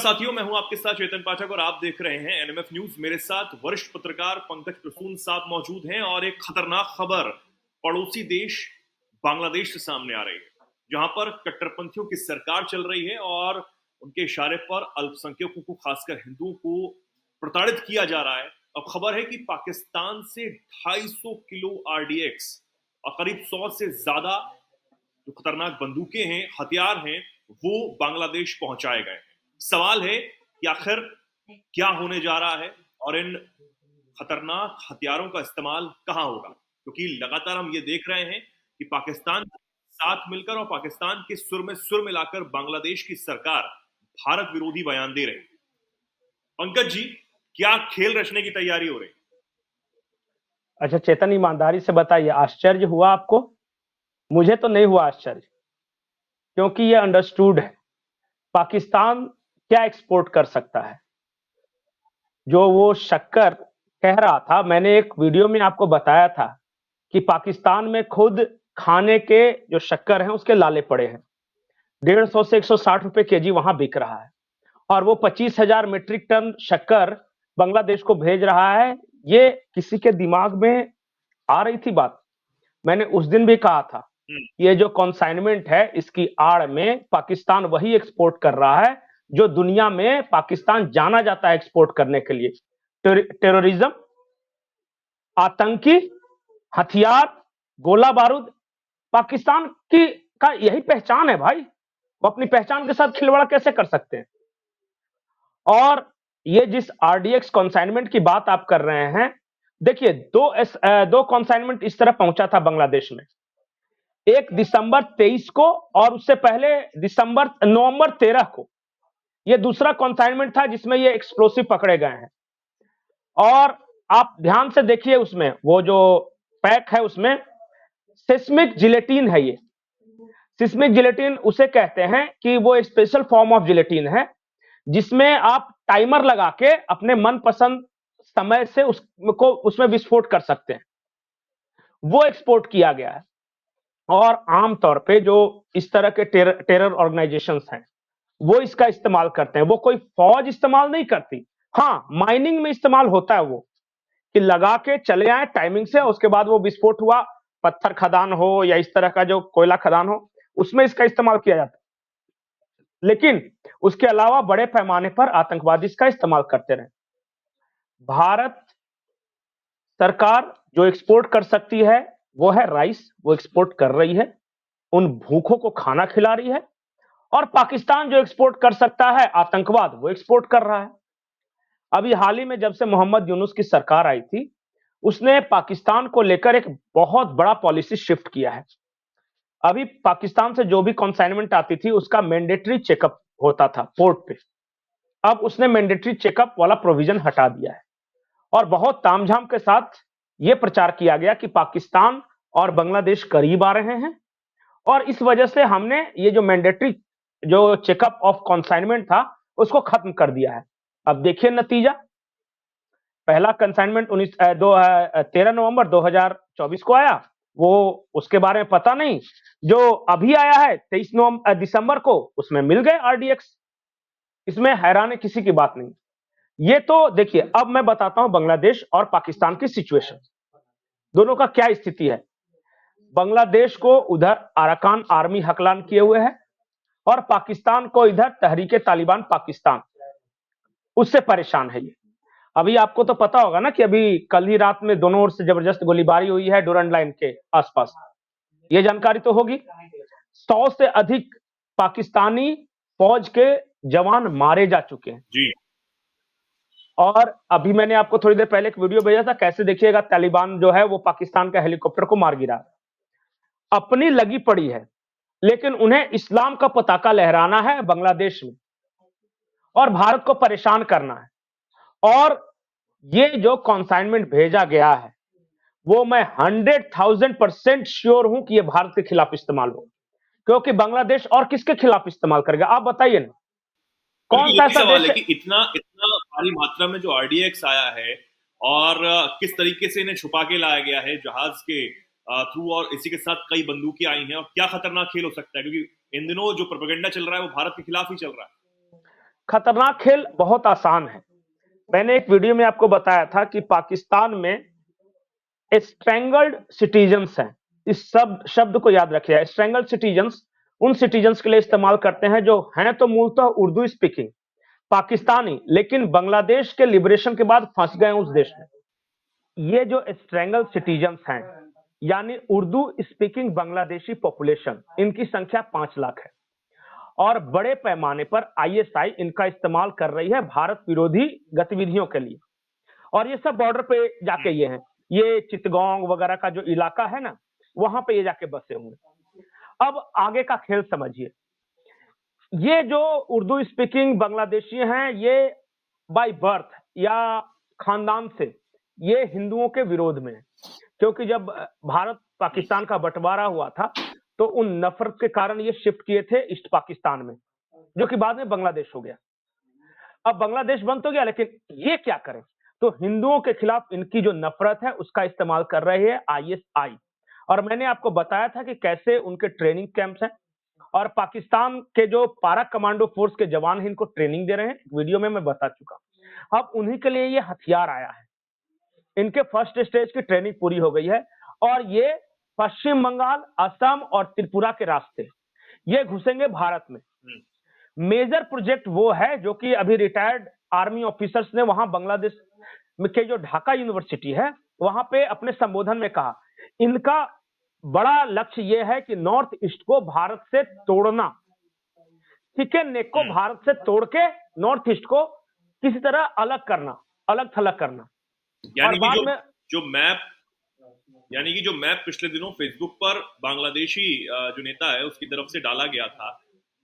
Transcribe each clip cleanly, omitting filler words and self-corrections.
साथियों, मैं हूं आपके साथ चेतन पाठक और आप देख रहे हैं एनएमएफ न्यूज। मेरे साथ वरिष्ठ पत्रकार पंकज प्रसून साहब मौजूद हैं और एक खतरनाक खबर पड़ोसी देश बांग्लादेश से सामने आ रही है, जहां पर कट्टरपंथियों की सरकार चल रही है और उनके इशारे पर अल्पसंख्यकों को, खासकर हिंदुओं को प्रताड़ित किया जा रहा है। अब खबर है कि पाकिस्तान से 250 किलो आरडीएक्स और करीब 100 से ज्यादा जो खतरनाक बंदूकें हैं, हथियार हैं, वो बांग्लादेश पहुंचाए गए हैं। सवाल है कि आखिर क्या होने जा रहा है और इन खतरनाक हथियारों का इस्तेमाल कहां होगा, क्योंकि लगातार हम ये देख रहे हैं कि पाकिस्तान साथ मिलकर और पाकिस्तान के सुर में सुर मिलाकर बांग्लादेश की सरकार भारत विरोधी बयान दे रही है। पंकज जी, क्या खेल रचने की तैयारी हो रही है? अच्छा चेतन, ईमानदारी से बताइए, आश्चर्य हुआ आपको? मुझे तो नहीं हुआ आश्चर्य, क्योंकि ये अंडरस्टूड है पाकिस्तान क्या एक्सपोर्ट कर सकता है। जो वो शक्कर कह रहा था, मैंने एक वीडियो में आपको बताया था कि पाकिस्तान में खुद खाने के जो शक्कर हैं उसके लाले पड़े हैं। 150 से 160 रुपए केजी वहां बिक रहा है और वो 25,000 मीट्रिक टन शक्कर बांग्लादेश को भेज रहा है। ये किसी के दिमाग में आ रही थी बात? मैंने उस दिन भी कहा था, ये जो कॉन्साइनमेंट है इसकी आड़ में पाकिस्तान वही एक्सपोर्ट कर रहा है जो दुनिया में पाकिस्तान जाना जाता है एक्सपोर्ट करने के लिए। टेररिज्म, आतंकी, हथियार, गोला बारूद, पाकिस्तान की का यही पहचान है भाई। वो अपनी पहचान के साथ खिलवाड़ कैसे कर सकते हैं? और ये जिस आरडीएक्स कॉन्साइनमेंट की बात आप कर रहे हैं, देखिए दो कॉन्साइनमेंट इस तरह पहुंचा था बांग्लादेश में। एक दिसंबर 23 को और उससे पहले नवंबर 13 को ये दूसरा कॉन्साइनमेंट था जिसमें ये एक्सप्लोसिव पकड़े गए हैं। और आप ध्यान से देखिए, उसमें वो जो पैक है उसमें सिस्मिक जिलेटिन है। ये सिस्मिक जिलेटिन उसे कहते हैं कि वो एक स्पेशल फॉर्म ऑफ जिलेटिन है जिसमें आप टाइमर लगा के अपने मनपसंद समय से उसको उसमें विस्फोट कर सकते हैं। वो एक्सपोर्ट किया गया है। और आमतौर पे जो इस तरह के टेरर ऑर्गेनाइजेशंस हैं वो इसका इस्तेमाल करते हैं। वो कोई फौज इस्तेमाल नहीं करती। हाँ, माइनिंग में इस्तेमाल होता है वो, कि लगा के चले आए टाइमिंग से, उसके बाद वो विस्फोट हुआ। पत्थर खदान हो या इस तरह का जो कोयला खदान हो, उसमें इसका इस्तेमाल किया जाता है। लेकिन उसके अलावा बड़े पैमाने पर आतंकवादी इसका इस्तेमाल करते रहे। भारत सरकार जो एक्सपोर्ट कर सकती है वो है राइस, वो एक्सपोर्ट कर रही है, उन भूखों को खाना खिला रही है। और पाकिस्तान जो एक्सपोर्ट कर सकता है आतंकवाद, वो एक्सपोर्ट कर रहा है। अभी हाल ही में जब से मोहम्मद यूनुस की सरकार आई थी, उसने पाकिस्तान को लेकर एक बहुत बड़ा पॉलिसी शिफ्ट किया है। अभी पाकिस्तान से जो भी कंसाइनमेंट आती थी उसका मैंडेटरी चेकअप होता था पोर्ट पे। अब उसने मैंडेटरी चेकअप वाला प्रोविजन हटा दिया है और बहुत तामझाम के साथ यह प्रचार किया गया कि पाकिस्तान और बांग्लादेश करीब आ रहे हैं और इस वजह से हमने ये जो मैंडेटरी जो चेकअप ऑफ कंसाइनमेंट था उसको खत्म कर दिया है। अब देखिए नतीजा, पहला कंसाइनमेंट 13 नवंबर 2024 को आया, वो उसके बारे में पता नहीं। जो अभी आया है 23 दिसंबर को, उसमें मिल गए आरडीएक्स। इसमें हैरान किसी की बात नहीं। ये तो देखिए, अब मैं बताता हूं बांग्लादेश और पाकिस्तान की सिचुएशन, दोनों का क्या स्थिति है। बांग्लादेश को उधर अराकान आर्मी हकलान किए हुए है और पाकिस्तान को इधर तहरीके तालिबान पाकिस्तान उससे परेशान है। ये अभी आपको तो पता होगा ना कि अभी कल ही रात में दोनों ओर से जबरदस्त गोलीबारी हुई है डूरंड लाइन के आसपास। ये जानकारी तो होगी। 100 से अधिक पाकिस्तानी फौज के जवान मारे जा चुके हैं जी। और अभी मैंने आपको थोड़ी देर पहले एक वीडियो भेजा था, कैसे देखिएगा तालिबान जो है वो पाकिस्तान के हेलीकॉप्टर को मार गिरा। अपनी लगी पड़ी है, लेकिन उन्हें इस्लाम का पताका लहराना है बांग्लादेश में और भारत को परेशान करना है। और ये जो कंसाइनमेंट भेजा गया है वो मैं 100,000% श्योर हूं कि ये भारत के खिलाफ इस्तेमाल हो, क्योंकि बांग्लादेश और किसके खिलाफ इस्तेमाल करेगा? आप बताइए ना, कौन सा ऐसा सवाल देश है है? कि इतना इतना भारी मात्रा में जो आरडीएक्स आया है और किस तरीके से इन्हें छुपा के लाया गया है जहाज के थ्रू, और इसी के साथ कई बंदूकें आई हैं, और क्या खतरनाक खेल हो सकता है, क्योंकि इन दिनों जो प्रोपेगेंडा चल रहा है वो भारत के खिलाफ ही चल रहा है। खतरनाक खेल बहुत आसान है। मैंने एक वीडियो में आपको बताया था कि पाकिस्तान में स्ट्रैंगल्ड सिटीजन्स हैं। इस शब्द को याद रखिए। स्ट्रैंगल्ड सिटीजन्स उन सिटीजन्स के लिए इस्तेमाल करते हैं जो हैं तो मूलतः उर्दू स्पीकिंग पाकिस्तानी, लेकिन बांग्लादेश के लिबरेशन के बाद फंस गए उस देश में। ये जो स्ट्रैंगल्ड सिटीजन्स हैं, यानी उर्दू स्पीकिंग बांग्लादेशी पॉपुलेशन, इनकी संख्या 5 लाख है और बड़े पैमाने पर आईएसआई इनका इस्तेमाल कर रही है भारत विरोधी गतिविधियों के लिए। और ये सब बॉर्डर पे जाके ये हैं, ये चित्तगोंग वगैरह का जो इलाका है ना, वहां पे ये जाके बसे हुए। अब आगे का खेल समझिए। ये जो उर्दू स्पीकिंग बांग्लादेशी हैं, ये बाय बर्थ या खानदान से ये हिंदुओं के विरोध में है, क्योंकि जब भारत पाकिस्तान का बंटवारा हुआ था तो उन नफरत के कारण ये शिफ्ट किए थे ईस्ट पाकिस्तान में, जो कि बाद में बांग्लादेश हो गया। अब बांग्लादेश बंद तो गया, लेकिन ये क्या करें, तो हिंदुओं के खिलाफ इनकी जो नफरत है उसका इस्तेमाल कर रही है आईएसआई। और मैंने आपको बताया था कि कैसे उनके ट्रेनिंग कैंप्स हैं और पाकिस्तान के जो पारा कमांडो फोर्स के जवान हैं इनको ट्रेनिंग दे रहे हैं, वीडियो में मैं बता चुका। अब उन्हीं के लिए ये हथियार आया है। इनके फर्स्ट स्टेज की ट्रेनिंग पूरी हो गई है और ये पश्चिम बंगाल, असम और त्रिपुरा के रास्ते ये घुसेंगे भारत में। मेजर प्रोजेक्ट वो है जो कि अभी रिटायर्ड आर्मी ऑफिसर्स ने वहां बांग्लादेश के जो ढाका यूनिवर्सिटी है वहां पे अपने संबोधन में कहा। इनका बड़ा लक्ष्य यह है कि नॉर्थ ईस्ट को भारत से तोड़ना, ठीक है, नेक को भारत से तोड़ के नॉर्थ ईस्ट को किसी तरह अलग करना, अलग थलग करना। यानी कि जो मैप पिछले दिनों फेसबुक पर बांग्लादेशी जो नेता है उसकी तरफ से डाला गया था,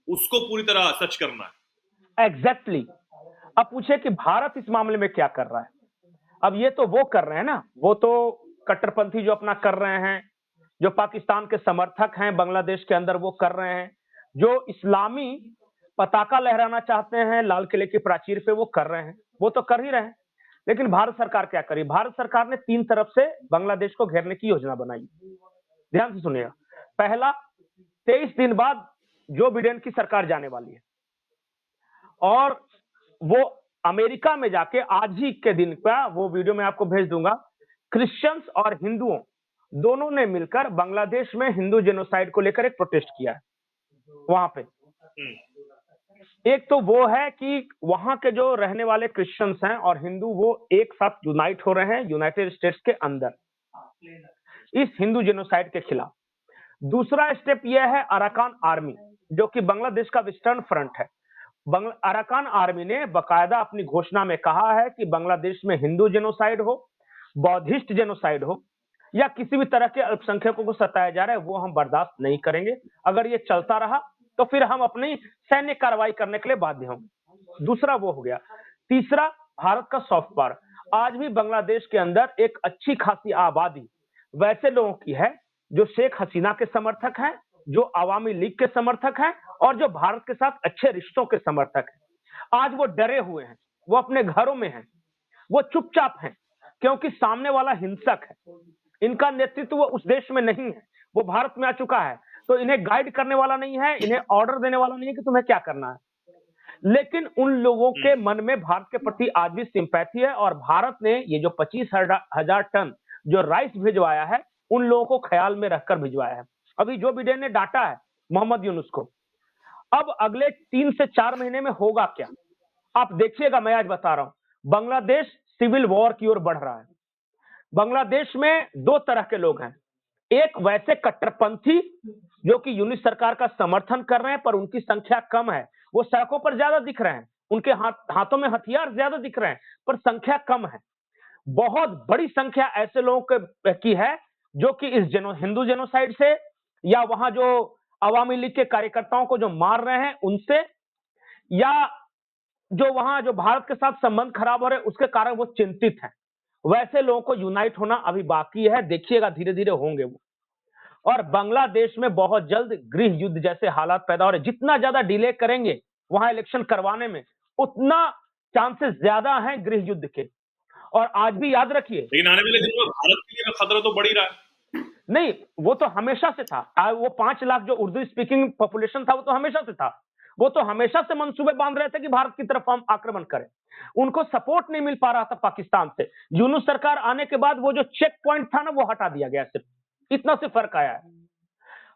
उसको पूरी तरह सच करना है। एग्जैक्टली। अब पूछे कि भारत इस मामले में क्या कर रहा है। अब ये तो वो कर रहे हैं ना, वो तो कट्टरपंथी जो अपना कर रहे हैं, जो पाकिस्तान के समर्थक हैं बांग्लादेश के अंदर वो कर रहे हैं, जो इस्लामी पताका लहराना चाहते हैं लाल किले की प्राचीर पे वो कर रहे हैं, वो तो कर ही रहे हैं। लेकिन भारत सरकार क्या करी, भारत सरकार ने 3 तरफ से बांग्लादेश को घेरने की योजना बनाई। ध्यान से सुनिएगा। पहला, 23 दिन बाद जो बिडेन की सरकार जाने वाली है और वो अमेरिका में जाके आज ही के दिन का वो वीडियो मैं आपको भेज दूंगा, क्रिश्चियंस और हिंदुओं दोनों ने मिलकर बांग्लादेश में हिंदू जेनोसाइड को लेकर एक प्रोटेस्ट किया है वहां पे। एक तो वो है कि वहां के जो रहने वाले क्रिश्चियंस हैं और हिंदू वो एक साथ यूनाइट हो रहे हैं यूनाइटेड स्टेट्स के अंदर इस हिंदू जेनोसाइड के खिलाफ। दूसरा स्टेप यह है अराकान आर्मी, जो कि बांग्लादेश का वेस्टर्न फ्रंट है। अराकान आर्मी ने बकायदा अपनी घोषणा में कहा है कि बांग्लादेश में हिंदू जेनोसाइड हो, बौद्धिस्ट जेनोसाइड हो या किसी भी तरह के अल्पसंख्यकों को सताया जा रहा है वो हम बर्दाश्त नहीं करेंगे। अगर ये चलता रहा तो फिर हम अपनी सैन्य कार्रवाई करने के लिए बाध्य होंगे। दूसरा वो हो गया। तीसरा, भारत का सॉफ्ट पावर। आज भी बांग्लादेश के अंदर एक अच्छी खासी आबादी वैसे लोगों की है जो शेख हसीना के समर्थक हैं, जो अवामी लीग के समर्थक हैं और जो भारत के साथ अच्छे रिश्तों के समर्थक हैं। आज वो डरे हुए हैं, वो अपने घरों में हैं, वो चुपचाप हैं, क्योंकि सामने वाला हिंसक है। इनका नेतृत्व उस देश में नहीं है, वो भारत में आ चुका है, तो इन्हें गाइड करने वाला नहीं है, इन्हें ऑर्डर देने वाला नहीं है कि तुम्हें क्या करना है। लेकिन उन लोगों के मन में भारत के प्रति आज भी सिंपैथी है और भारत ने ये जो 25,000 टन जो राइस भिजवाया है उन लोगों को ख्याल में रखकर भिजवाया है। अभी जो बिडेन ने डांटा है मोहम्मद यूनुस को, अब अगले 3 से 4 महीने में होगा क्या आप देखिएगा। मैं आज बता रहा हूं, बांग्लादेश सिविल वॉर की ओर बढ़ रहा है। बांग्लादेश में 2 तरह के लोग हैं, एक वैसे कट्टरपंथी जो कि यूनिस सरकार का समर्थन कर रहे हैं पर उनकी संख्या कम है, वो सड़कों पर ज्यादा दिख रहे हैं, उनके हाथों में हथियार ज्यादा दिख रहे हैं पर संख्या कम है। बहुत बड़ी संख्या ऐसे लोगों की है जो कि इस हिंदू जेनोसाइड से या वहां जो अवामी लीग के कार्यकर्ताओं को जो मार रहे हैं उनसे, या जो वहां जो भारत के साथ संबंध खराब हो रहे हैं उसके कारण वो चिंतित हैं। वैसे लोगों को यूनाइट होना अभी बाकी है, देखिएगा धीरे धीरे होंगे वो। और बांग्लादेश में बहुत जल्द गृह युद्ध जैसे हालात पैदा हो रहे। जितना ज्यादा डिले करेंगे वहां इलेक्शन करवाने में उतना चांसेस ज्यादा हैं गृह युद्ध के। और आज भी याद रखिए, लेकिन आने वाले दिनों में भारत के लिए खतरा तो बढ़ ही रहा है। नहीं, वो तो हमेशा से था। वो 5 लाख जो उर्दू स्पीकिंग पॉपुलेशन था वो तो हमेशा से था। वो तो हमेशा से मंसूबे बांध रहे थे कि भारत की तरफ हम आक्रमण करें। उनको सपोर्ट नहीं मिल पा रहा था पाकिस्तान से। यूनुस सरकार आने के बाद वो जो चेक पॉइंट था ना, वो हटा दिया गया। सिर्फ इतना से फर्क आया है।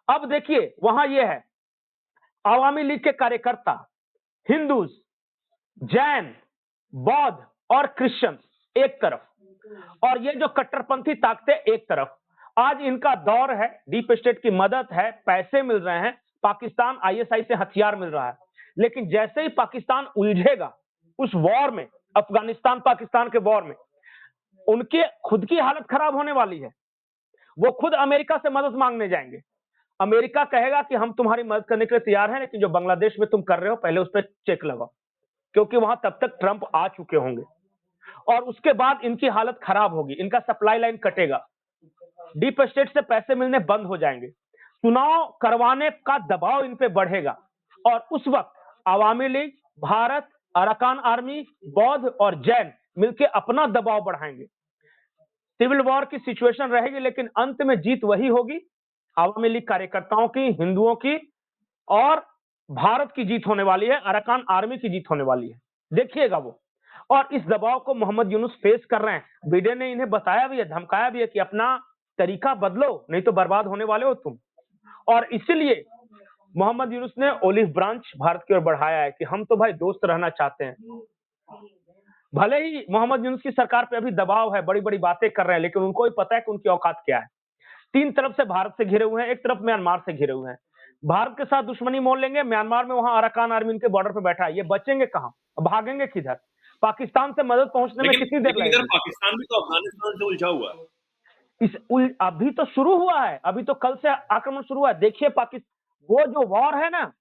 अब देखिए वहां ये है, आवामी लीग के कार्यकर्ता, हिंदूज, जैन, बौद्ध और क्रिश्चियन एक तरफ, और ये जो कट्टरपंथी ताकतें एक तरफ। आज इनका दौर है, डीप स्टेट की मदद है, पैसे मिल रहे हैं, पाकिस्तान आईएसआई से हथियार मिल रहा है। लेकिन जैसे ही पाकिस्तान उलझेगा उस वॉर में, अफगानिस्तान पाकिस्तान के वॉर में, उनके खुद की हालत खराब होने वाली है। वो खुद अमेरिका से मदद मांगने जाएंगे। अमेरिका कहेगा कि हम तुम्हारी मदद करने के लिए तैयार हैं, लेकिन जो बांग्लादेश में तुम कर रहे हो पहले उस पर चेक लगाओ, क्योंकि वहां तब तक ट्रंप आ चुके होंगे और उसके बाद इनकी हालत खराब होगी, इनका सप्लाई लाइन कटेगा, डीप स्टेट से पैसे मिलने बंद हो जाएंगे, चुनाव करवाने का दबाव इन पे बढ़ेगा, और उस वक्त Awami league, Bharat, Arakan army, बौद्ध और जैन मिलकर अपना दबाव बढ़ाएंगे। सिविल वॉर की सिचुएशन रहेगी, लेकिन अंत में जीत वही होगी, आवामी लीग कार्यकर्ताओं की, हिंदुओं की, और भारत की जीत होने वाली है, अराकान आर्मी की जीत होने वाली है। देखिएगा वो। और इस दबाव को मोहम्मद यूनुस फेस कर रहे हैं। बिडेन ने इन्हें बताया भी है, धमकाया भी है कि अपना तरीका बदलो, नहीं तो बर्बाद होने वाले हो तुम। और इसीलिए मोहम्मद यूनुस ने ओलिव ब्रांच भारत की ओर बढ़ाया है कि हम तो भाई दोस्त रहना चाहते हैं। भले ही मोहम्मद यूनुस की सरकार पे अभी दबाव है, बड़ी बड़ी बातें कर रहे हैं, लेकिन उनको भी पता है कि उनकी औकात क्या है। 3 तरफ से भारत से घिरे हुए हैं, एक तरफ म्यांमार से घिरे हुए हैं। भारत के साथ दुश्मनी मोल लेंगे, म्यांमार में वहां अराकान आर्मी उनके बॉर्डर पे बैठा है, ये बचेंगे कहां? भागेंगे किधर? पाकिस्तान से मदद पहुंचने में लेकिन कितनी देर लेकिन इधर लगेगी? पाकिस्तान भी तो अफगानिस्तान से उलझा हुआ है। अभी तो शुरू हुआ है, अभी तो कल से आक्रमण शुरू हुआ है। देखिए वो जो वॉर है ना,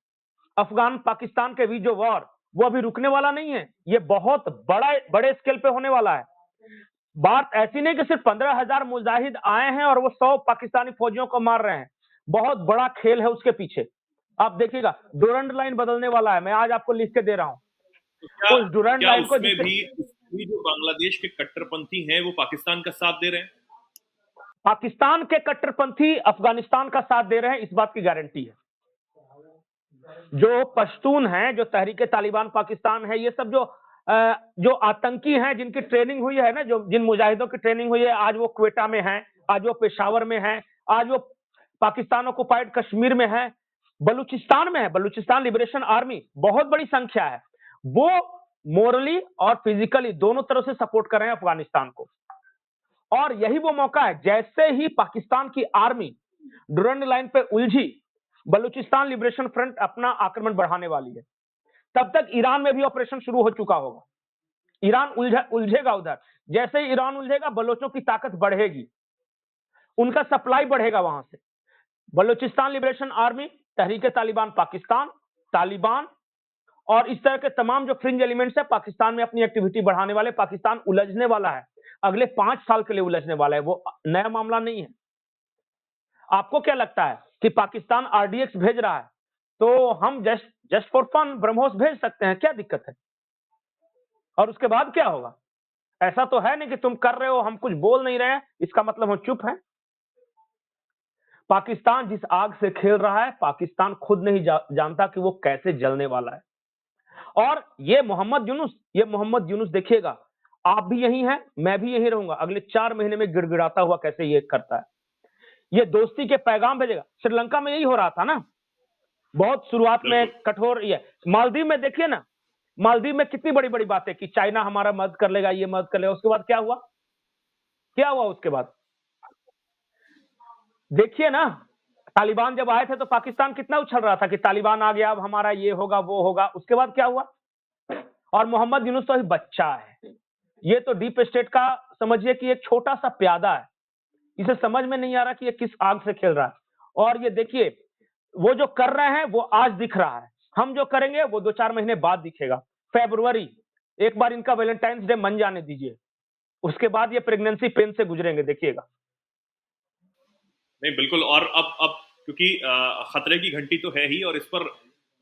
अफगान पाकिस्तान के बीच जो वॉर, वो अभी रुकने वाला नहीं है। ये बहुत बड़े स्केल पे होने वाला है। बात ऐसी नहीं कि सिर्फ 15,000 मुजाहिद आए हैं और वो 100 पाकिस्तानी फौजियों को मार रहे हैं। बहुत बड़ा खेल है उसके पीछे। आप देखिएगा, डुरंड लाइन बदलने वाला है। मैं आज आपको लिख के दे रहा हूं। तो क्या उस डुरंड क्या लाइन को उसमें भी जो बांग्लादेश के कट्टरपंथी हैं वो पाकिस्तान का साथ दे रहे हैं? पाकिस्तान के कट्टरपंथी अफगानिस्तान का साथ दे रहे हैं, इस बात की गारंटी है। जो पश्तून हैं, जो तहरीके तालिबान पाकिस्तान है, ये सब जो आतंकी हैं, जिनकी ट्रेनिंग हुई है ना, जो जिन मुजाहिदों की ट्रेनिंग हुई है, आज वो क्वेटा में हैं, आज वो पेशावर में हैं, आज वो पाकिस्तान ऑक्युपाइड कश्मीर में है, बलूचिस्तान में है, बलूचिस्तान लिबरेशन आर्मी, बहुत बड़ी संख्या है। वो मोरली और फिजिकली दोनों तरफ से सपोर्ट कर रहे हैं अफगानिस्तान को। और यही वो मौका है, जैसे ही पाकिस्तान की आर्मी डुरंड लाइन पे उलझी, बलूचिस्तान लिबरेशन फ्रंट अपना आक्रमण बढ़ाने वाली है। तब तक ईरान में भी ऑपरेशन शुरू हो चुका होगा। ईरान उलझेगा उधर। जैसे ही ईरान उलझेगा, बलोचों की ताकत बढ़ेगी, उनका सप्लाई बढ़ेगा वहां से। बलूचिस्तान लिबरेशन आर्मी, तहरीके तालिबान पाकिस्तान, तालिबान और इस तरह के तमाम जो फ्रिंज एलिमेंट्स है पाकिस्तान में अपनी एक्टिविटी बढ़ाने वाले। पाकिस्तान उलझने वाला है, अगले 5 साल के लिए उलझने वाला है। वो नया मामला नहीं है। आपको क्या लगता है कि पाकिस्तान आरडीएक्स भेज रहा है तो हम जस्ट फॉर फन ब्रह्मोस भेज सकते हैं? क्या दिक्कत है? और उसके बाद क्या होगा? ऐसा तो है नहीं कि तुम कर रहे हो, हम कुछ बोल नहीं रहे हैं, इसका मतलब हम चुप हैं। पाकिस्तान जिस आग से खेल रहा है, पाकिस्तान खुद नहीं जानता कि वो कैसे जलने वाला है। और ये मोहम्मद यूनुस देखिएगा, आप भी यही हैं, मैं भी यही रहूंगा। अगले 4 महीने में गिड़गिड़ाता हुआ कैसे ये करता है। ये दोस्ती के पैगाम भेजेगा। श्रीलंका में यही हो रहा था ना, बहुत शुरुआत में कठोर। ये मालदीव में देखिए ना, मालदीव में कितनी बड़ी बड़ी बातें की, चाइना हमारा मदद कर लेगा, ये मदद कर लेगा। उसके बाद क्या हुआ? क्या हुआ उसके बाद? देखिए ना, तालिबान जब आए थे तो पाकिस्तान कितना उछल रहा था कि तालिबान आ गया, अब हमारा ये होगा वो होगा। उसके बाद क्या हुआ? और मोहम्मद यूनुस तो अभी बच्चा है। ये तो डीप स्टेट का समझिए कि एक छोटा सा प्यादा है। इसे समझ में नहीं आ रहा कि ये किस आग से खेल रहा है। और ये देखिए, वो जो कर रहे हैं वो आज दिख रहा है, हम जो करेंगे वो 2-4 महीने बाद दिखेगा। फरवरी, एक बार इनका वैलेंटाइंस डे मन जाने दीजिए, उसके बाद ये प्रेगनेंसी पेन से गुजरेंगे, देखिएगा। नहीं बिल्कुल। और अब क्योंकि खतरे की घंटी तो है ही, और इस पर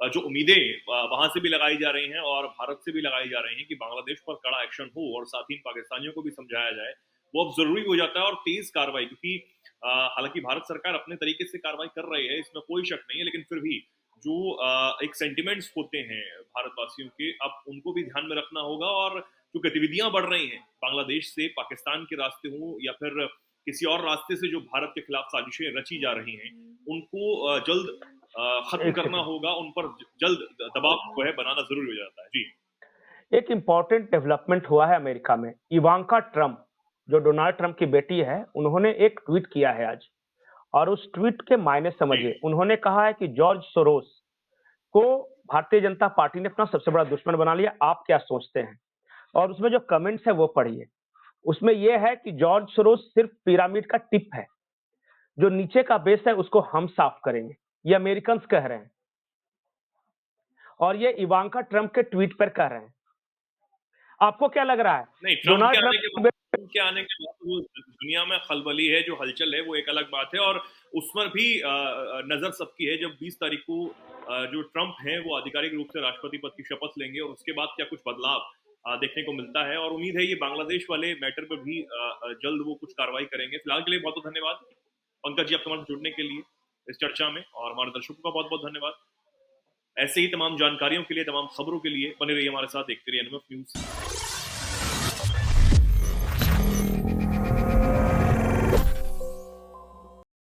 जो उम्मीदें वहां से भी लगाई जा रही हैं और भारत से भी लगाई जा रही हैं कि बांग्लादेश पर कड़ा एक्शन हो और साथ ही पाकिस्तानियों को भी समझाया जाए, वो अब जरूरी हो जाता है। और तेज कार्रवाई, क्योंकि हालांकि भारत सरकार अपने तरीके से कार्रवाई कर रही है, इसमें कोई शक नहीं है, लेकिन फिर भी जो एक सेंटिमेंट्स होते हैं भारतवासियों के, अब उनको भी ध्यान में रखना होगा। और जो गतिविधियां बढ़ रही हैं बांग्लादेश से पाकिस्तान के रास्ते हो या फिर किसी और रास्ते से जो भारत के खिलाफ साजिशें रची जा रही हैं, उनको जल्द खत्म एक करना सेकंड, होगा। उन पर जल्द दबाव जो है बनाना जरूरी हो जाता है। जी एक इंपॉर्टेंट डेवलपमेंट हुआ है अमेरिका में। इवांका ट्रम्प, जो डोनाल्ड ट्रम्प की बेटी है, उन्होंने एक ट्वीट किया है आज, और उस ट्वीट के मायने जी समझिए। उन्होंने कहा है कि जॉर्ज सोरोस को भारतीय जनता पार्टी ने अपना सबसे बड़ा दुश्मन बना लिया, आप क्या सोचते हैं? और उसमें जो कमेंट्स है वो पढ़िए। उसमें यह है कि जॉर्ज सोरोस सिर्फ पिरामिड का टिप है, जो नीचे का बेस है उसको हम साफ करेंगे, ये अमेरिकन्स कह रहे हैं, और ये इवांका ट्रम्प के ट्वीट पर कह रहे हैं। आपको क्या लग रहा है? नहीं, डोनाल्ड ट्रम्प की ट्रम्प के बाद वो दुनिया में खलबली है, जो हलचल है वो एक अलग बात है। और उस पर भी नजर सबकी है जब 20 तारीख को जो ट्रम्प हैं वो आधिकारिक रूप से राष्ट्रपति पद की शपथ लेंगे, और उसके बाद क्या कुछ बदलाव देखने को मिलता है। और उम्मीद है ये बांग्लादेश वाले मैटर पर भी जल्द वो कुछ कार्रवाई करेंगे। फिलहाल के लिए बहुत बहुत धन्यवाद पंकज जी, आपके हमारे साथ जुड़ने के लिए इस चर्चा में, और हमारे दर्शकों का बहुत बहुत धन्यवाद। ऐसे ही तमाम जानकारियों के लिए, तमाम खबरों के लिए बने रहिए हमारे साथ, देखते रहिए एनएमएफ न्यूज।